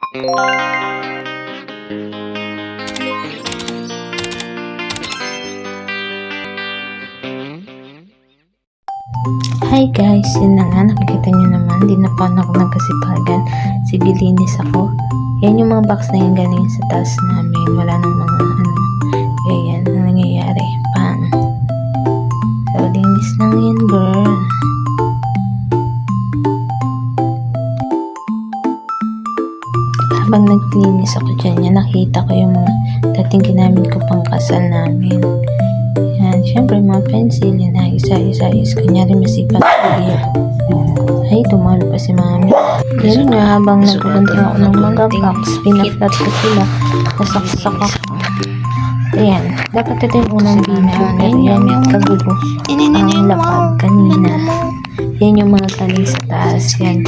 Hi guys, yun na nga, nakikita nyo naman, di na pa ako nagkasipagan, sibilinis ako. Yan yung mga box na yan galing sa taas namin, wala nang mga kaya yan ang nangyayari, pang. So, linis lang yan girl. Habang naglinis ako dyan, yan, nakita ko yung mga dating ginamit ko pang kasal namin. Yan, syempre mga pencil, yan na, isa-isa-is. Kunyari masipag ko. Ay, tumalo pa si mami. Yan nga, habang nagkukunting ako ng mga box, pinaflat ko sila. Nasaksak ako. Ayan, dapat ito yung unang video. Ayan yung kagulo. Ang lapag kanina. Yan yung mga galing sa taas. Yan,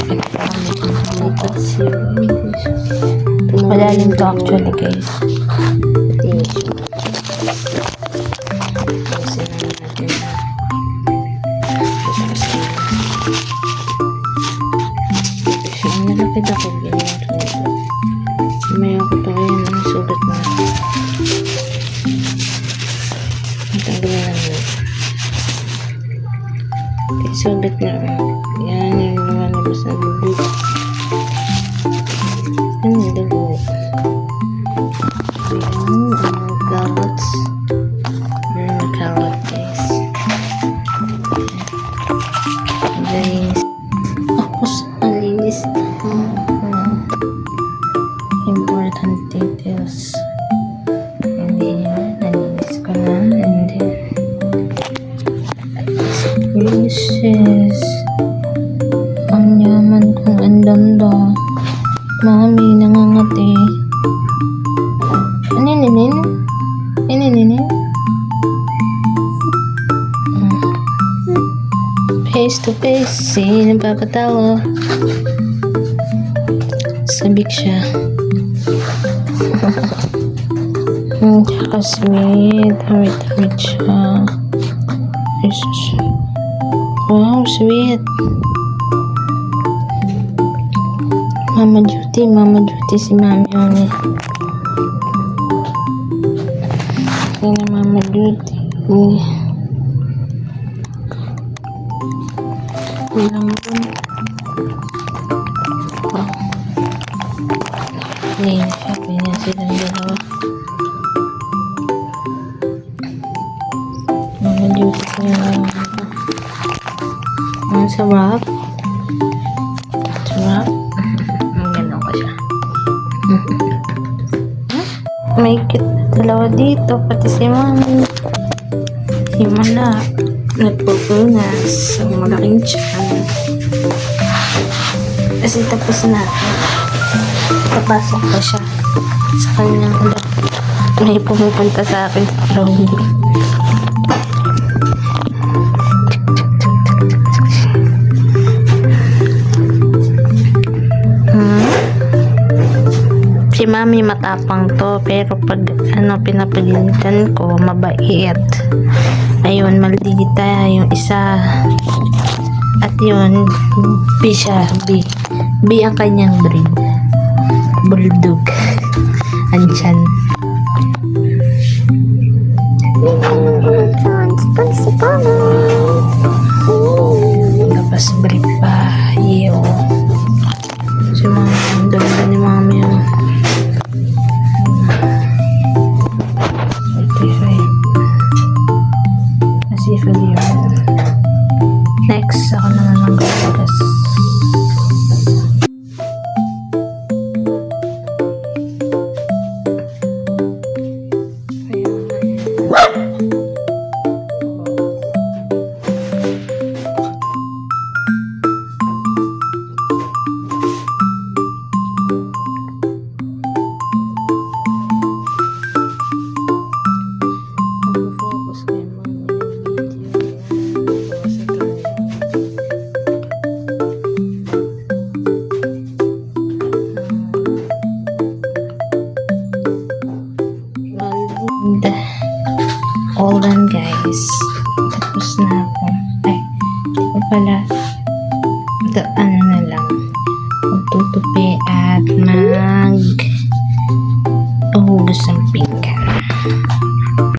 malalim to actually guys. Nalapit ako ganyan ito. May ako pa ngayon ang sugat na. Matanggal na lang. Okay, sugat na. Yan yung lumalabas na bubuk. Ano yung dugo? Ayan, carrots. Ayan, carrot guys. Ang linis. Ang linis. Important details. Hindi yan. Nalinis ko na. And then, delicious. Ang yaman kong andanda. Mami, nangangati. Aninin? Aninin? Face to face, sino papatawa? Sabik siya. Tsaka sweet. Harit-harit siya. Wow, sweet. Mama duty si Mami Oni. Ini Mama duty. Lambun. Wow. Nih, siapa ini silang dalawa. Mama duty ko yung ang sarap. Sarap. Ganun ko siya. May kit dalawa dito, pati si Mami. Si Mala, nagpupunas sa malaking tiyan. Kasi tapos na, papasok pa siya sa kanyang ulat. May pumupunta sa akin sa crowd. Si Mami matapang to, pero pag pinapagalitan ko, mabait. Ayun, maldita yung isa. At yun, B siya, B. B ang kanyang breed. Bulldog. Andyan. Tapos breed pa. Iyo. Si Mami, ang dalaga ni Mami yun. Next, ako naman mag-gagas. All done guys. Tapos na ako. Ay, di ko pala. Ito, ano na lang. Magtutupi at mag innocent finger.